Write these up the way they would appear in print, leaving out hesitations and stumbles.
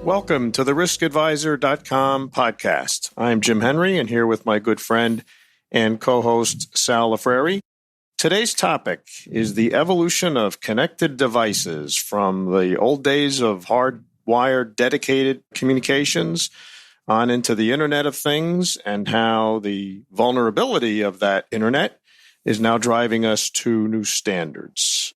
Welcome to the riskadvisor.com podcast. I'm Jim Henry and here with my good friend and co-host Sal Lafreri. Today's topic is the evolution of connected devices from the old days of hardwired dedicated communications on into the Internet of Things and how the vulnerability of that Internet is now driving us to new standards.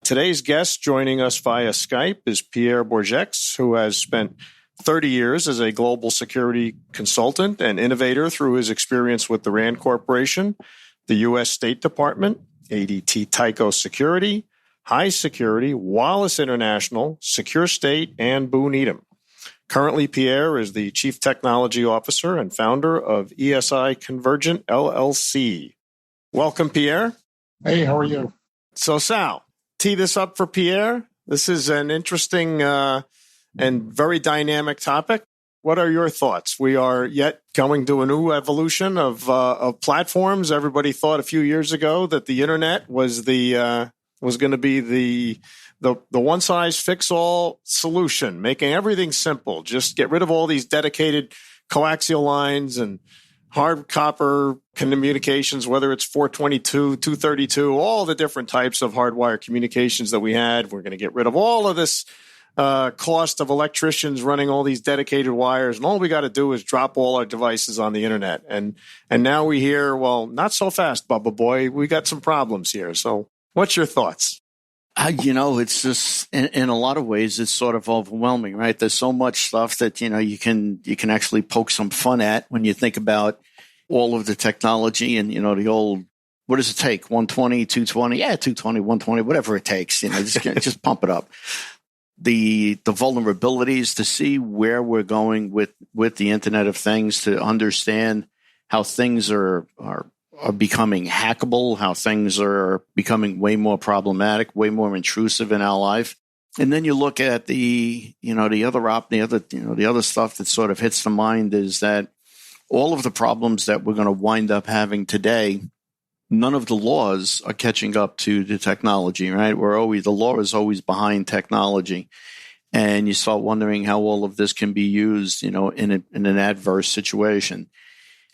Today's guest joining us via Skype is Pierre Bourgex, who has spent 30 years as a global security consultant and innovator through his experience with the RAND Corporation, the U.S. State Department, ADT Tyco Security, High Security, Wallace International, Secure State, and Boo Needham. Currently, Pierre is the Chief Technology Officer and founder of ESI Convergent LLC. Welcome, Pierre. Hey, how are you? So, Sal, tee this up for Pierre. This is an interesting and very dynamic topic. What are your thoughts? We are yet going to a new evolution of platforms. Everybody thought a few years ago that the internet was going to be the one size fits all solution, making everything simple. Just get rid of all these dedicated coaxial lines and hard copper communications, whether it's 422, 232, all the different types of hardwire communications that we had. We're going to get rid of all of this cost of electricians running all these dedicated wires, and all we got to do is drop all our devices on the internet. And now we hear, well, not so fast, Bubba Boy. We got some problems here. So what's your thoughts? It's just in a lot of ways, it's sort of overwhelming, right? There's so much stuff that, you can actually poke some fun at when you think about all of the technology and, the old, what does it take? 120, 220? Yeah, 220, 120, whatever it takes, just pump it up. The vulnerabilities, to see where we're going with the Internet of Things, to understand how things are becoming hackable, how things are becoming way more problematic, way more intrusive in our life. And then you look at the other stuff that sort of hits the mind is that all of the problems that we're going to wind up having today, none of the laws are catching up to the technology, right? The law is always behind technology. And you start wondering how all of this can be used, in an adverse situation.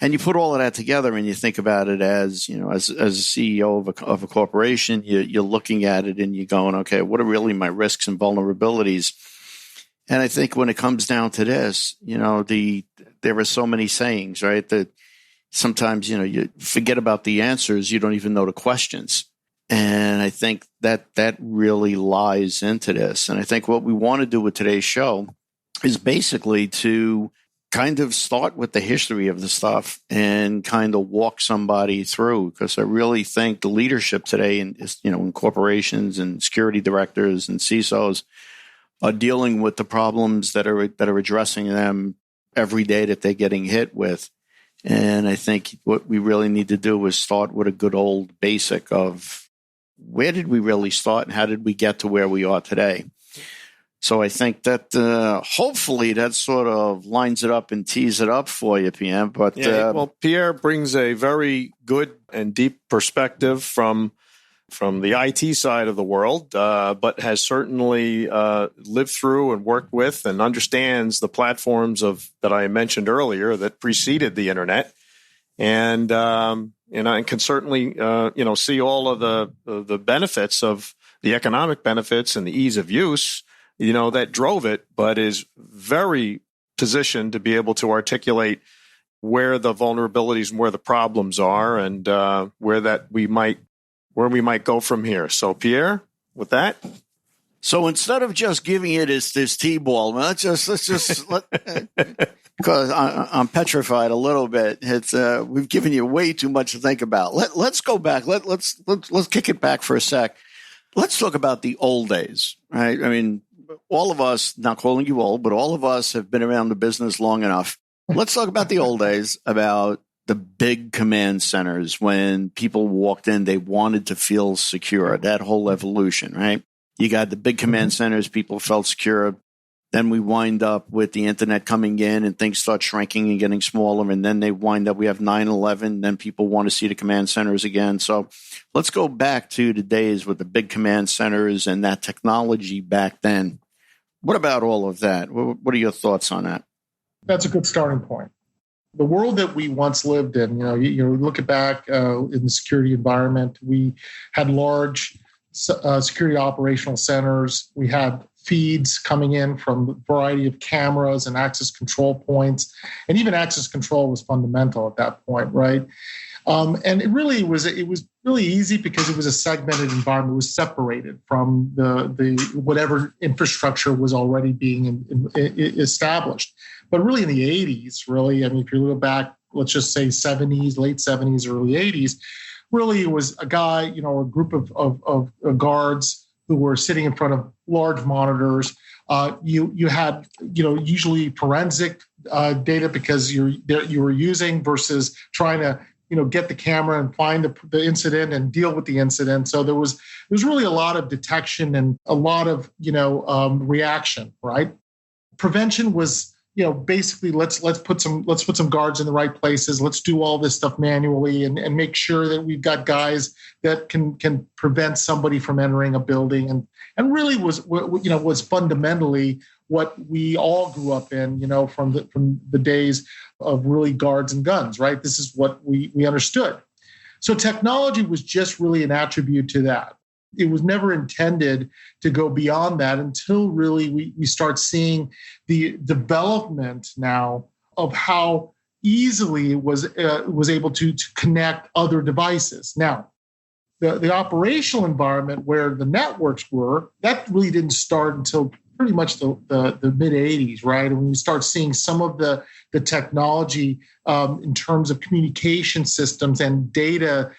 And you put all of that together and you think about it as, as a CEO of a corporation, you're looking at it and you're going, okay, what are really my risks and vulnerabilities? And I think when it comes down to this, there are so many sayings, right? That sometimes, you forget about the answers. You don't even know the questions. And I think that really lies into this. And I think what we want to do with today's show is basically to kind of start with the history of the stuff and kind of walk somebody through, because I really think the leadership today in corporations and security directors and CISOs are dealing with the problems that are addressing them every day that they're getting hit with. And I think what we really need to do is start with a good old basic of where did we really start and how did we get to where we are today? So I think that hopefully that sort of lines it up and tees it up for you, PM. But Pierre brings a very good and deep perspective from the IT side of the world, but has certainly lived through and worked with and understands the platforms that I mentioned earlier that preceded the internet, and can certainly see all of the benefits of the economic benefits and the ease of use, that drove it, but is very positioned to be able to articulate where the vulnerabilities and where the problems are, and where we might go from here. So, Pierre, with that. So instead of just giving it this T-ball, let's just because I'm petrified a little bit. It's we've given you way too much to think about. Let's go back. Let's kick it back for a sec. Let's talk about the old days, right? I mean, all of us, not calling you old, but all of us have been around the business long enough. Let's talk about the old days, about the big command centers. When people walked in, they wanted to feel secure, that whole evolution, right? You got the big command centers, people felt secure. Then we wind up with the internet coming in and things start shrinking and getting smaller. And then they wind up, we have 9/11. Then people want to see the command centers again. So let's go back to the days with the big command centers and that technology back then. What about all of that? What are your thoughts on that? That's a good starting point. The world that we once lived in, you look back in the security environment, we had large security operational centers. We had feeds coming in from a variety of cameras and access control points. And even access control was fundamental at that point, right? And it was really easy because it was a segmented environment. It was separated from the whatever infrastructure was already being established. But really in the 80s, really, I mean, if you look back, let's just say 70s, late 70s, early 80s, really it was a guy, a group of guards who were sitting in front of large monitors. You had, usually forensic data because you were using versus trying to, get the camera and find the incident and deal with the incident. So there was really a lot of detection and a lot of, reaction, right? Prevention was, basically let's put some guards in the right places. Let's do all this stuff manually and make sure that we've got guys that can prevent somebody from entering a building and really was fundamentally what we all grew up in, from the days of really guards and guns, right? This is what we understood. So technology was just really an attribute to that. It was never intended to go beyond that until really we start seeing the development now of how easily it was able to connect other devices. Now, the operational environment where the networks were, that really didn't start until pretty much the mid 80s, right? And when you start seeing some of the technology in terms of communication systems and data,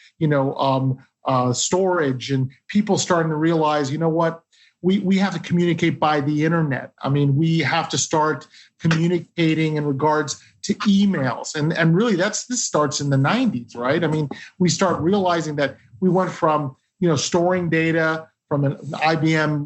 storage, and people starting to realize, what, we have to communicate by the internet. I mean, we have to start communicating in regards to emails. And really this starts in the 90s, right? I mean, we start realizing that we went from, storing data from an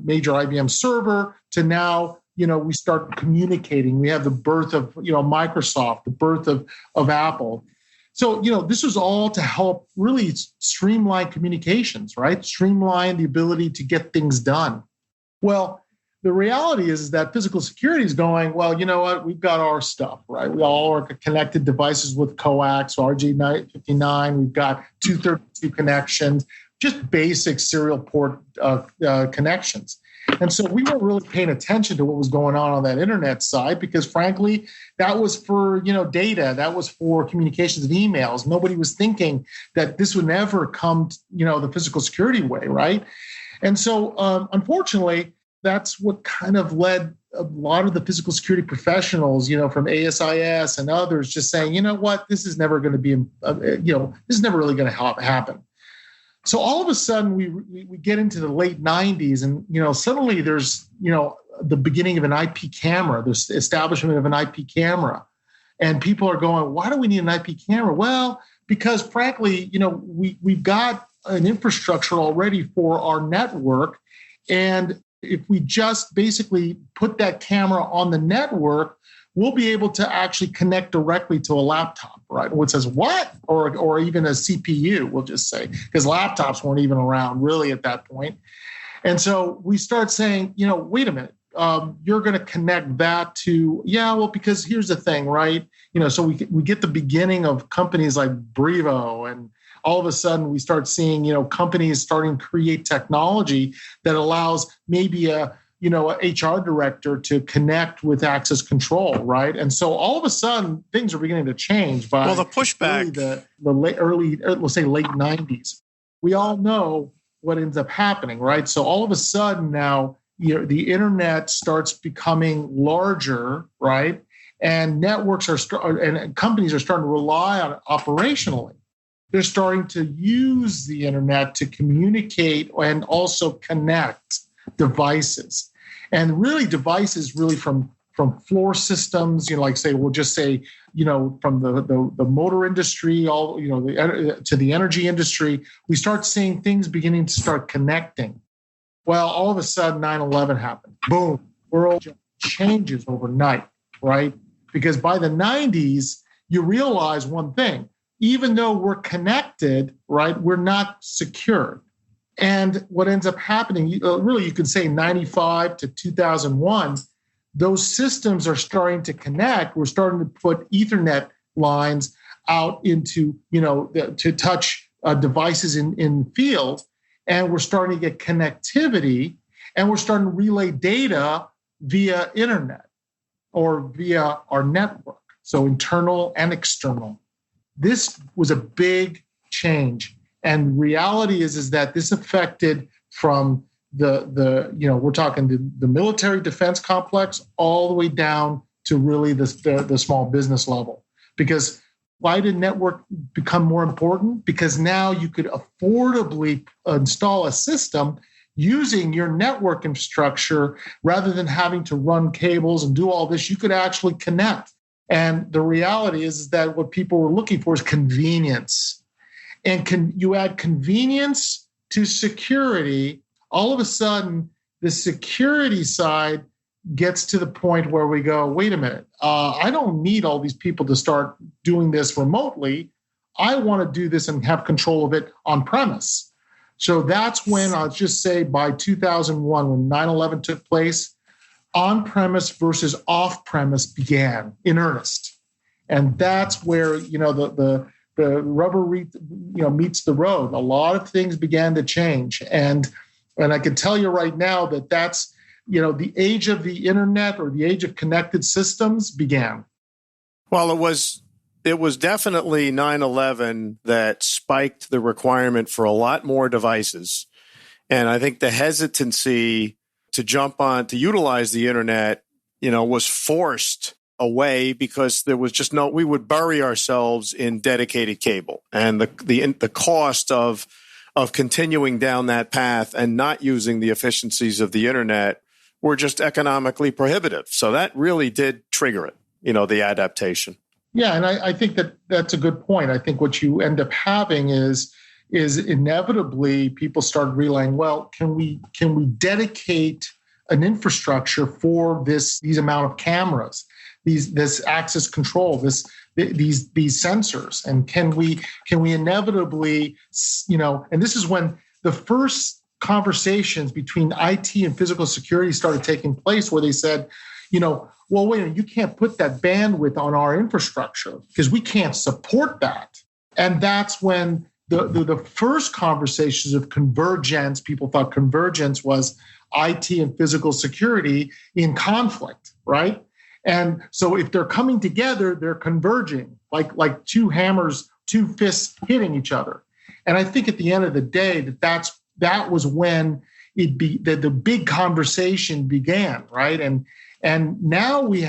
major IBM server to now, we start communicating. We have the birth of, Microsoft, the birth of Apple. So, this was all to help really streamline communications, right? Streamline the ability to get things done. Well, the reality is that physical security is going, well, you know what? We've got our stuff, right? We all are connected devices with coax, RJ59. We've got 232 connections, just basic serial port connections. And so we weren't really paying attention to what was going on that internet side because, frankly, that was for, data. That was for communications and emails. Nobody was thinking that this would never come, the physical security way, right? And so, unfortunately, that's what kind of led a lot of the physical security professionals, from ASIS and others, just saying, you know what, this is never going to be, this is never really going to happen. So all of a sudden we get into the late 90s and, suddenly there's, the beginning of an IP camera, there's the establishment of an IP camera. And people are going, why do we need an IP camera? Well, because frankly, we've got an infrastructure already for our network. And if we just basically put that camera on the network, we'll be able to actually connect directly to a laptop, right? What says what? Or even a CPU, we'll just say, because laptops weren't even around really at that point. And so we start saying, wait a minute, you're going to connect that to, because here's the thing, right? So we get the beginning of companies like Brevo, and all of a sudden we start seeing, companies starting to create technology that allows maybe a HR director to connect with access control, right? And so all of a sudden things are beginning to change by the pushback, really let's say late 90s. We all know what ends up happening, right? So all of a sudden now, the internet starts becoming larger, right? And networks and companies are starting to rely on it operationally. They're starting to use the internet to communicate and also connect devices. And really devices really from floor systems, like say, we'll just say, from the motor industry, all, to the energy industry, we start seeing things beginning to start connecting. Well, all of a sudden 9/11 happened. Boom, world changes overnight, right? Because by the 90s, you realize one thing, even though we're connected, right, we're not secure. And what ends up happening, really, you could say 95 to 2001, those systems are starting to connect. We're starting to put Ethernet lines out into, to touch devices in field. And we're starting to get connectivity, and we're starting to relay data via internet or via our network. So internal and external. This was a big change. And reality is that this affected from we're talking the military defense complex all the way down to really the small business level. Because why did network become more important? Because now you could affordably install a system using your network infrastructure rather than having to run cables and do all this. You could actually connect. And the reality is that what people were looking for is convenience. And you add convenience to security, all of a sudden, the security side gets to the point where we go, wait a minute, I don't need all these people to start doing this remotely. I want to do this and have control of it on premise. So that's when, I'll just say by 2001, when 9/11 took place, on-premise versus off-premise began in earnest. And that's where, the rubber meets the road. A lot of things began to change. And I can tell you right now that's, the age of the internet or the age of connected systems began. Well, it was definitely 9/11 that spiked the requirement for a lot more devices. And I think the hesitancy to jump on, to utilize the internet, was forced away because there was just we would bury ourselves in dedicated cable, and the cost of continuing down that path and not using the efficiencies of the internet were just economically prohibitive. So that really did trigger it, the adaptation. Yeah, and I think that's a good point. I think what you end up having is inevitably people start realizing, well, can we dedicate an infrastructure for these amount of cameras, this access control, these sensors, and can we inevitably, and this is when the first conversations between IT and physical security started taking place, where they said, well, wait a minute, you can't put that bandwidth on our infrastructure because we can't support that. And that's when the first conversations of convergence, people thought convergence was IT and physical security in conflict, right? And so if they're coming together, they're converging like two hammers, two fists hitting each other. And I think at the end of the day, that was when the big conversation began, right? And now we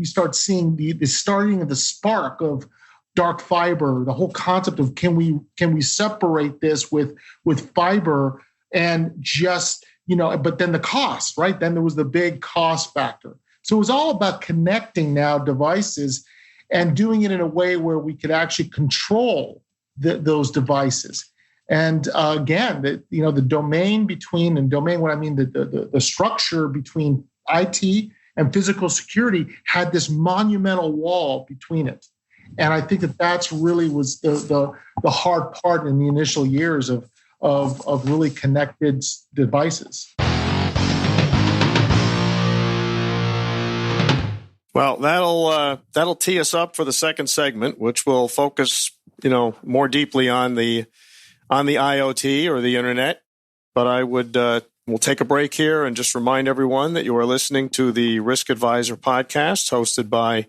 start seeing the starting of the spark of dark fiber, the whole concept of can we separate this with fiber and just, but then the cost, right? Then there was the big cost factor. So it was all about connecting now devices and doing it in a way where we could actually control those devices. And again, the domain between, and domain, what I mean, the structure between IT and physical security had this monumental wall between it. And I think that's really was the hard part in the initial years of really connected devices. Well, that'll tee us up for the second segment, which will focus, more deeply on the IoT or the internet. But we'll take a break here and just remind everyone that you are listening to the Risk Advisor podcast, hosted by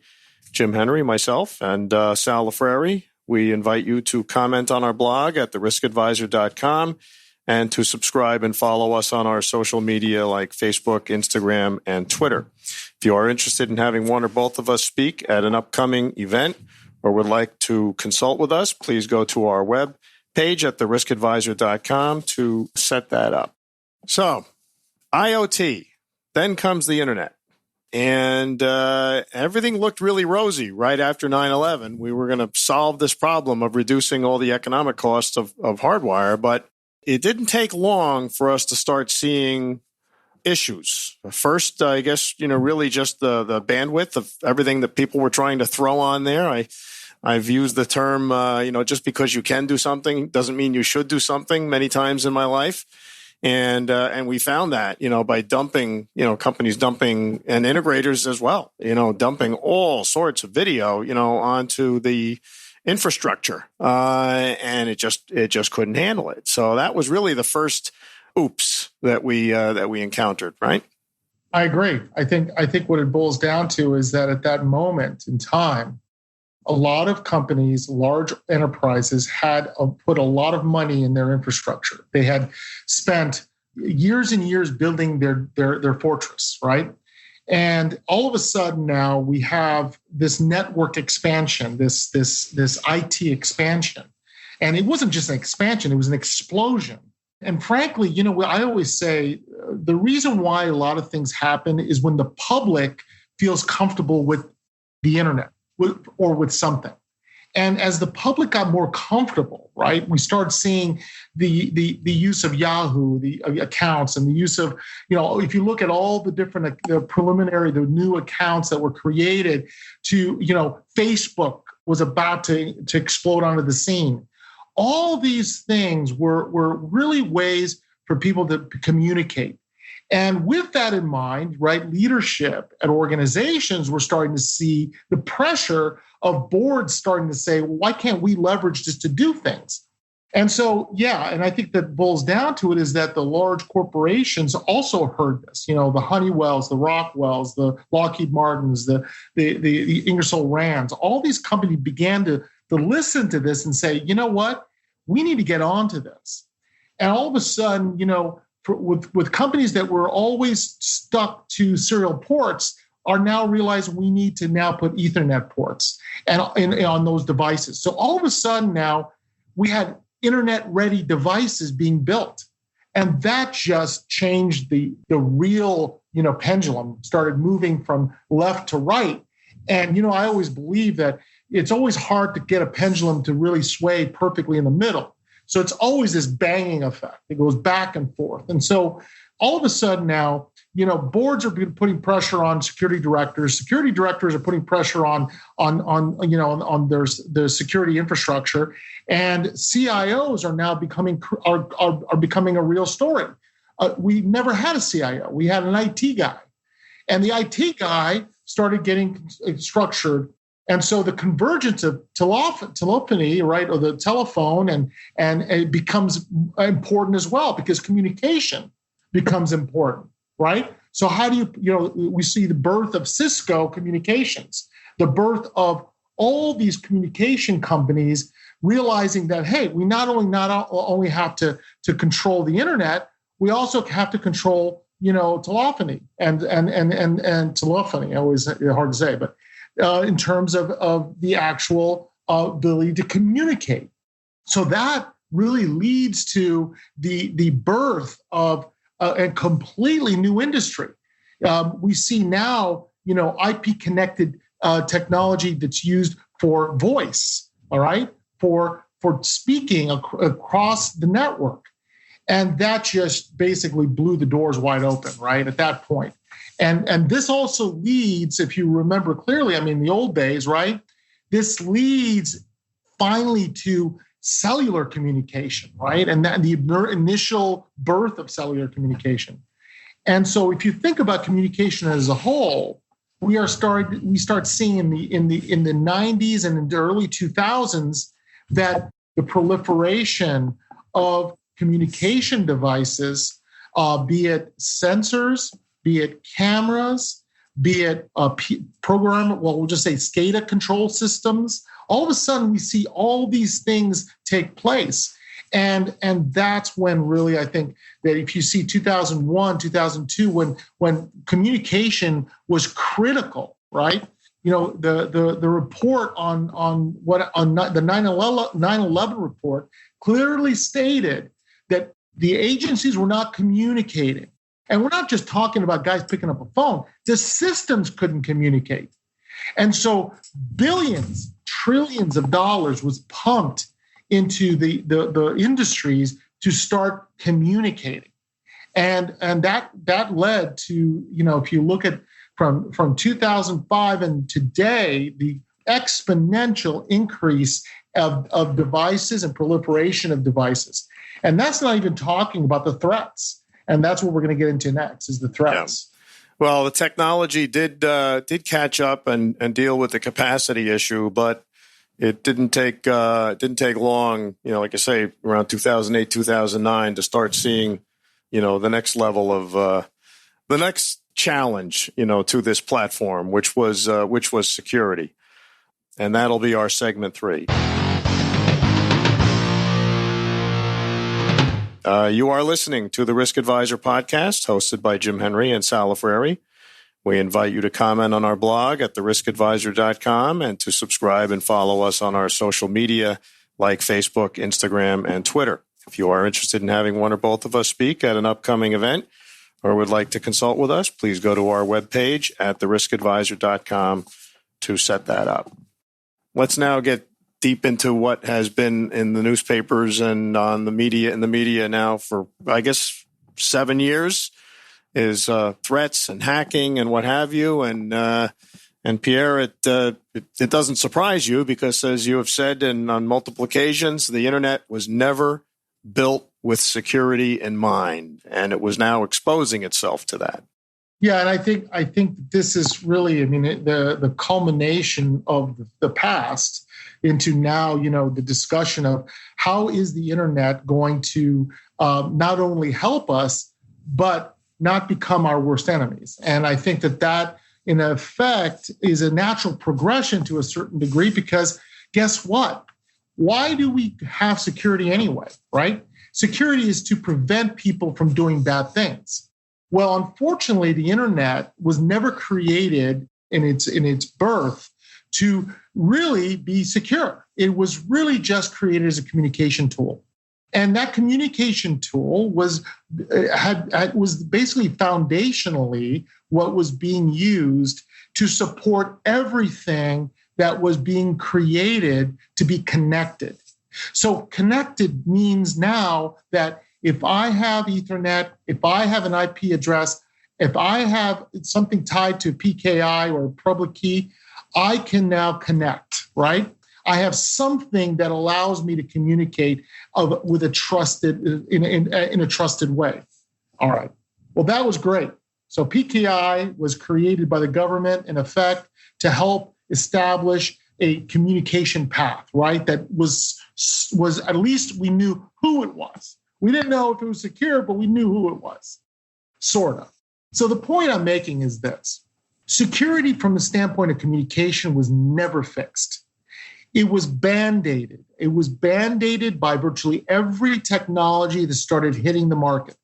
Jim Henry, myself, and Sal Lafreri. We invite you to comment on our blog at theriskadvisor.com and to subscribe and follow us on our social media like Facebook, Instagram, and Twitter. If you are interested in having one or both of us speak at an upcoming event or would like to consult with us, please go to our web page at theriskadvisor.com to set that up. So, IoT, then comes the internet. And everything looked really rosy right after 9/11. We were going to solve this problem of reducing all the economic costs of hardwire, but it didn't take long for us to start seeing issues. First, I guess, really just the bandwidth of everything that people were trying to throw on there. I've used the term, just because you can do something doesn't mean you should do something many times in my life. And we found that, by dumping, companies dumping and integrators as well, dumping all sorts of video, onto the infrastructure, and it just couldn't handle it. So that was really the first oops that we encountered, right? I agree. I think what it boils down to is that at that moment in time, a lot of companies, large enterprises, had put a lot of money in their infrastructure. They had spent years and years building their fortress, right? And all of a sudden now we have this network expansion, this IT expansion, and it wasn't just an expansion; it was an explosion. And frankly, I always say the reason why a lot of things happen is when the public feels comfortable with the internet or with something. And as the public got more comfortable, right, we started seeing the use of Yahoo, the accounts, and the use of, if you look at all the different the new accounts that were created to, Facebook was about to explode onto the scene. All these things were really ways for people to communicate. And with that in mind, right, leadership at organizations were starting to see the pressure of boards starting to say, well, why can't we leverage this to do things? And so, and I think that boils down to it is that the large corporations also heard this, the Honeywells, the Rockwells, the Lockheed Martins, the Ingersoll Rands, all these companies began to listen to this and say, you know what, we need to get onto this. And all of a sudden, with companies that were always stuck to serial ports are now realizing we need to now put Ethernet ports and on those devices. So all of a sudden now we had internet-ready devices being built. And that just changed the real, pendulum, started moving from left to right. And, I always believe that it's always hard to get a pendulum to really sway perfectly in the middle. So it's always this banging effect. It goes back and forth. And so all of a sudden now, boards are putting pressure on security directors. Security directors are putting pressure on their security infrastructure, and CIOs are now becoming a real story. We never had a CIO. We had an IT guy, and the IT guy started getting structured. And so the convergence of telephony, right, or the telephone, and it becomes important as well because communication becomes important, right? So how do we see the birth of Cisco Communications, the birth of all these communication companies realizing that, hey, we not only have to control the internet, we also have to control, telephony and telephony. Always hard to say, but in terms of the actual ability to communicate. So that really leads to the birth of a completely new industry. We see now, IP connected technology that's used for voice, all right, for speaking across the network. And that just basically blew the doors wide open, right, at that point. And this also leads, if you remember clearly, the old days, right, this leads finally to cellular communication, right? And that the initial birth of cellular communication. And so if you think about communication as a whole, we start seeing in the 90s and in the early 2000s that the proliferation of communication devices, be it sensors, be it cameras, be it we'll just say SCADA control systems. All of a sudden, we see all these things take place. And that's when really I think that if you see 2001, 2002, when communication was critical, right? The report on the 9/11 report clearly stated that the agencies were not communicating. And we're not just talking about guys picking up a phone. The systems couldn't communicate. And so billions, trillions of dollars was pumped into the industries to start communicating. And that led to, if you look at from 2005 and today, the exponential increase of devices and proliferation of devices. And that's not even talking about the threats. And that's what we're going to get into next is the threats. Yeah. Well, the technology did catch up and deal with the capacity issue, but it didn't take long, like I say, around 2008, 2009 to start seeing, the next level of the next challenge, to this platform, which was security. And that'll be our segment 3. You are listening to the Risk Advisor podcast, hosted by Jim Henry and Sal Lafreri. We invite you to comment on our blog at theriskadvisor.com and to subscribe and follow us on our social media like Facebook, Instagram, and Twitter. If you are interested in having one or both of us speak at an upcoming event or would like to consult with us, please go to our webpage at theriskadvisor.com to set that up. Let's now get deep into what has been in the newspapers and in the media now for, I guess, 7 years. Is threats and hacking and what have you, and Pierre, it doesn't surprise you because, as you have said on multiple occasions, the internet was never built with security in mind, and it was now exposing itself to that. Yeah, and I think this is really, the culmination of the past into now, the discussion of how is the internet going to not only help us, but not become our worst enemies. And I think that in effect is a natural progression to a certain degree, because guess what? Why do we have security anyway, right? Security is to prevent people from doing bad things. Well, unfortunately, the internet was never created in its birth to really be secure. It was really just created as a communication tool. And that communication tool was basically foundationally what was being used to support everything that was being created to be connected. So connected means now that if I have Ethernet, if I have an IP address, if I have something tied to PKI or public key, I can now connect, right? I have something that allows me to communicate with a trusted in a trusted way. All right. Well, that was great. So PKI was created by the government in effect to help establish a communication path, right? That was at least we knew who it was. We didn't know if it was secure, but we knew who it was, sort of. So the point I'm making is this. Security from the standpoint of communication was never fixed. It was band-aided. It was band-aided by virtually every technology that started hitting the market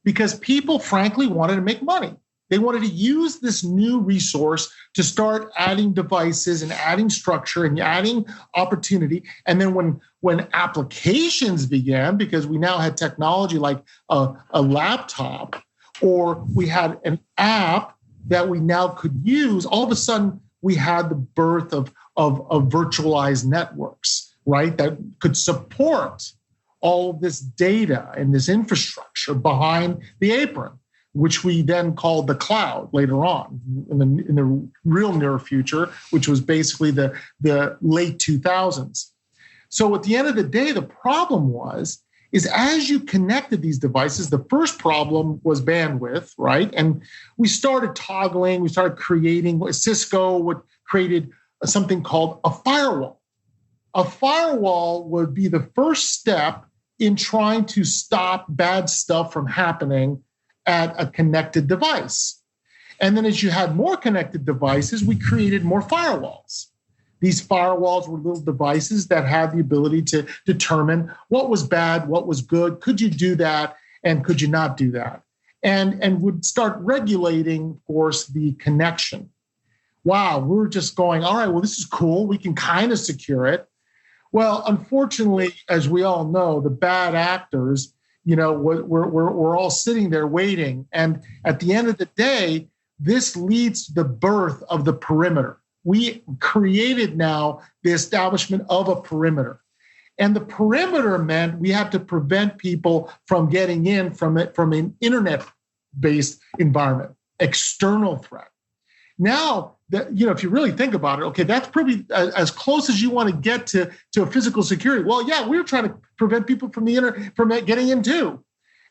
because people, frankly, wanted to make money. They wanted to use this new resource to start adding devices and adding structure and adding opportunity. And then when applications began, because we now had technology like a laptop, or we had an app that we now could use, all of a sudden we had the birth of virtualized networks, right? That could support all of this data and this infrastructure behind the apron, which we then called the cloud later on in the real near future, which was basically the late 2000s. So at the end of the day, the problem is as you connected these devices, the first problem was bandwidth, right? And we started toggling, we started creating, Cisco created something called a firewall. A firewall would be the first step in trying to stop bad stuff from happening at a connected device. And then as you had more connected devices, we created more firewalls. These firewalls were little devices that had the ability to determine what was bad, what was good, could you do that, and could you not do that? And would start regulating, of course, the connection. Wow, we're just going, all right, well, this is cool. We can kind of secure it. Well, unfortunately, as we all know, the bad actors, we're all sitting there waiting. And at the end of the day, this leads to the birth of the perimeter. We created now the establishment of a perimeter. And the perimeter meant we had to prevent people from getting in from an internet-based environment, external threat. Now, that, if you really think about it, okay, that's probably as close as you want to get to a physical security. Well, yeah, we're trying to prevent people from getting in too.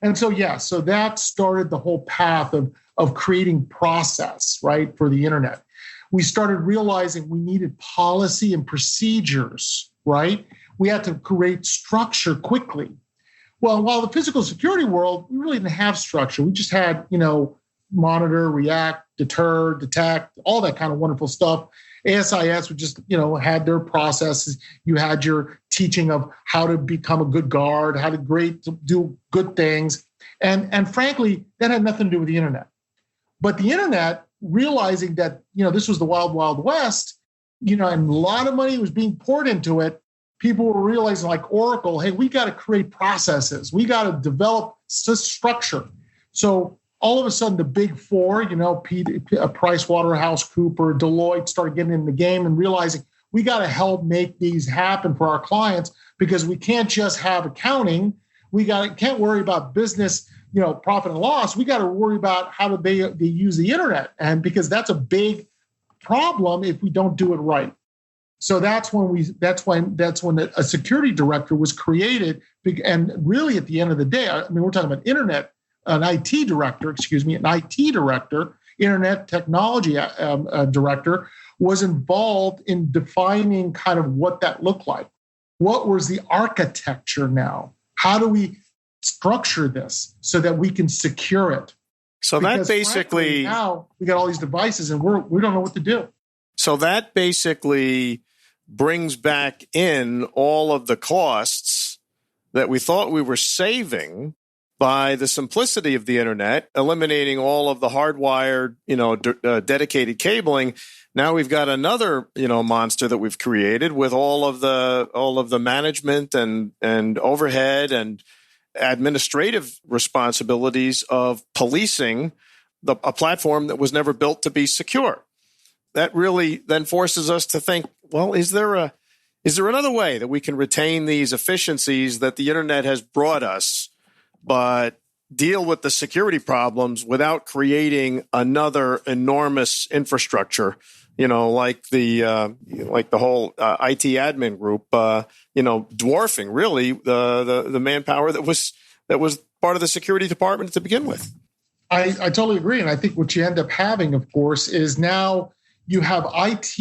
And so, so that started the whole path of creating process, right, for the internet. We started realizing we needed policy and procedures, right? We had to create structure quickly. Well, while the physical security world, we really didn't have structure. We just had, monitor, react, deter, detect, all that kind of wonderful stuff. ASIS would just, had their processes. You had your teaching of how to become a good guard, how to do good things. And frankly, that had nothing to do with the internet. But the internet, realizing that, this was the wild, wild west, and a lot of money was being poured into it, people were realizing, like Oracle, hey, we got to create processes. We got to develop structure. So all of a sudden, the big four, Price Waterhouse Cooper, Deloitte started getting in the game and realizing we got to help make these happen for our clients, because we can't just have accounting. Can't worry about business, profit and loss. We got to worry about how do they use the internet, and because that's a big problem if we don't do it right. So that's when a security director was created. And really, at the end of the day, we're talking about an IT director, internet technology director, was involved in defining kind of what that looked like. What was the architecture now? How do we structure this so that we can secure it? So because that basically, now we got all these devices and we don't know what to do. So that basically brings back in all of the costs that we thought we were saving by the simplicity of the internet, eliminating all of the hardwired, dedicated cabling. Now we've got another, monster that we've created with all of the management and overhead and administrative responsibilities of policing a platform that was never built to be secure. That really then forces us to think, well, is there another way that we can retain these efficiencies that the internet has brought us, but deal with the security problems without creating another enormous infrastructure, like the whole IT admin group, dwarfing really the manpower that was part of the security department to begin with. I totally agree. And I think what you end up having, of course, is now you have IT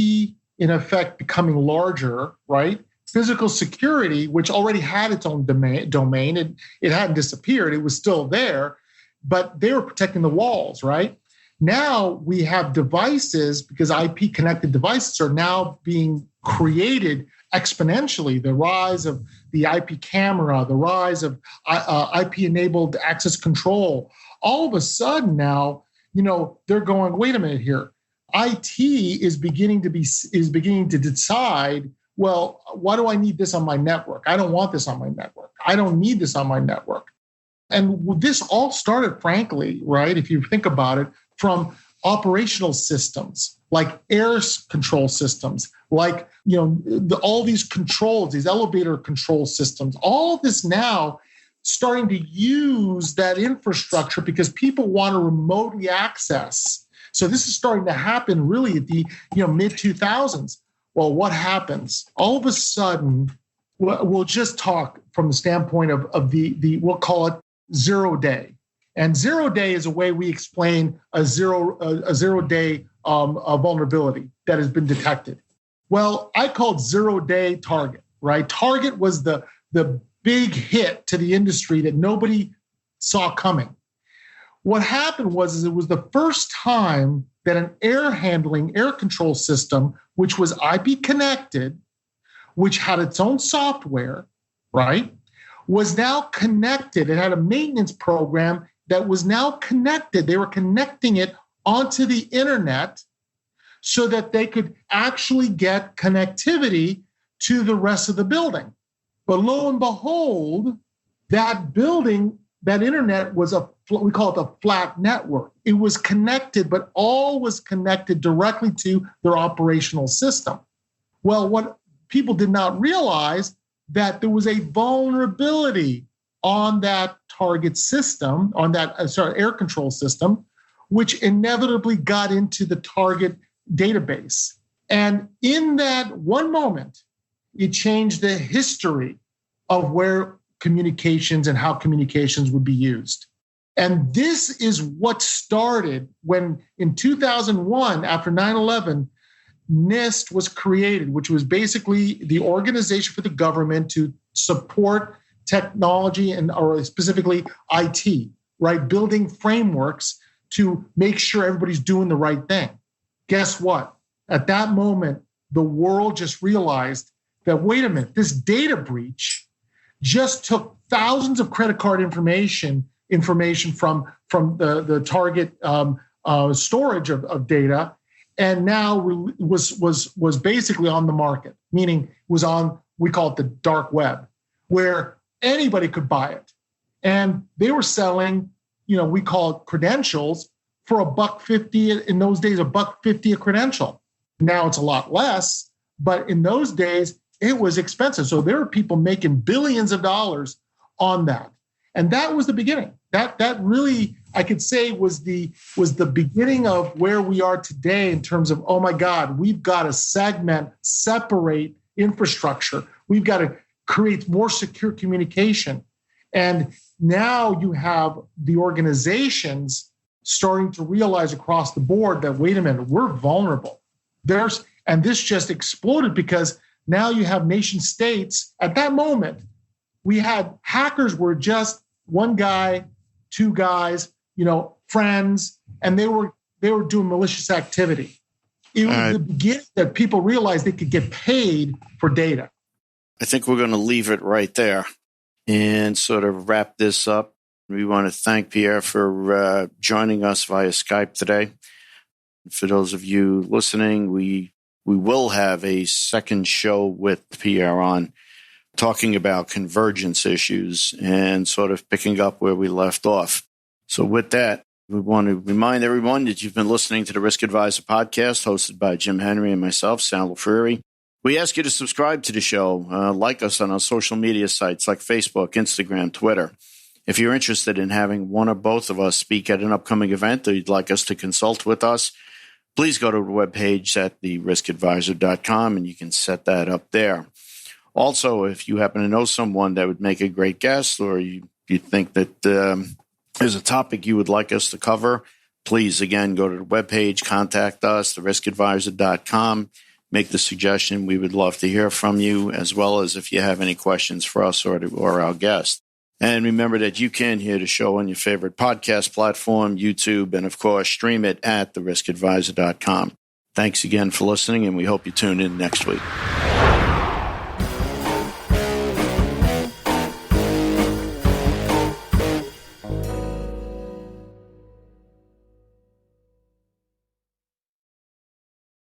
in effect becoming larger, right? Physical security, which already had its own domain, it hadn't disappeared. It was still there, but they were protecting the walls, right? Now we have devices, because IP connected devices are now being created exponentially. The rise of the IP camera, the rise of IP enabled access control. All of a sudden now, they're going, wait a minute here. IT is beginning to decide, well, why do I need this on my network? I don't want this on my network. I don't need this on my network. And this all started, frankly, right, if you think about it, from operational systems like air control systems, like, all these controls, these elevator control systems, all of this now starting to use that infrastructure because people want to remotely access. So this is starting to happen really at the mid 2000s. Well, what happens? All of a sudden, we'll just talk from the standpoint of the we'll call it 0 day. And 0 day is a way we explain a zero day vulnerability that has been detected. Well, I called 0 day Target, right? Target was the big hit to the industry that nobody saw coming. What happened was it was the first time that an air control system, which was IP connected, which had its own software, right, was now connected. It had a maintenance program that was now connected. They were connecting it onto the internet so that they could actually get connectivity to the rest of the building. But lo and behold, that building, that internet was we call it a flat network. It was connected, but all was connected directly to their operational system. Well, what people did not realize that there was a vulnerability on that target system, on that air control system, which inevitably got into the target database. And in that one moment, it changed the history of where communications and how communications would be used. And this is what started when in 2001, after 9/11, NIST was created, which was basically the organization for the government to support technology or specifically IT, right? Building frameworks to make sure everybody's doing the right thing. Guess what? At that moment, the world just realized that, wait a minute, this data breach just took thousands of credit card information from the target storage of data, and now was basically on the market, meaning was on, we call it the dark web, where anybody could buy it. And they were selling, we call it credentials for $1.50. In those days, $1.50 a credential. Now it's a lot less, but in those days, it was expensive. So there were people making billions of dollars on that. And that was the beginning. That really, I could say, was the beginning of where we are today in terms of, oh my God, we've got to separate infrastructure. We've got to create more secure communication. And now you have the organizations starting to realize across the board that, wait a minute, we're vulnerable. And this just exploded because now you have nation states. At that moment, we had hackers were just one guy, two guys, friends, and they were doing malicious activity. It was the beginning that people realized they could get paid for data. I think we're going to leave it right there and sort of wrap this up. We want to thank Pierre for joining us via Skype today. For those of you listening, we will have a second show with Pierre on talking about convergence issues and sort of picking up where we left off. So with that, we want to remind everyone that you've been listening to the Risk Advisor podcast hosted by Jim Henry and myself, Sal Lafreri. We ask you to subscribe to the show, like us on our social media sites like Facebook, Instagram, Twitter. If you're interested in having one or both of us speak at an upcoming event or you'd like us to consult with us, please go to the webpage at theriskadvisor.com and you can set that up there. Also, if you happen to know someone that would make a great guest or you think that there's a topic you would like us to cover, please, again, go to the webpage, contact us, theriskadvisor.com, make the suggestion. We would love to hear from you, as well as if you have any questions for us or our guest. And remember that you can hear the show on your favorite podcast platform, YouTube, and, of course, stream it at theriskadvisor.com. Thanks again for listening, and we hope you tune in next week.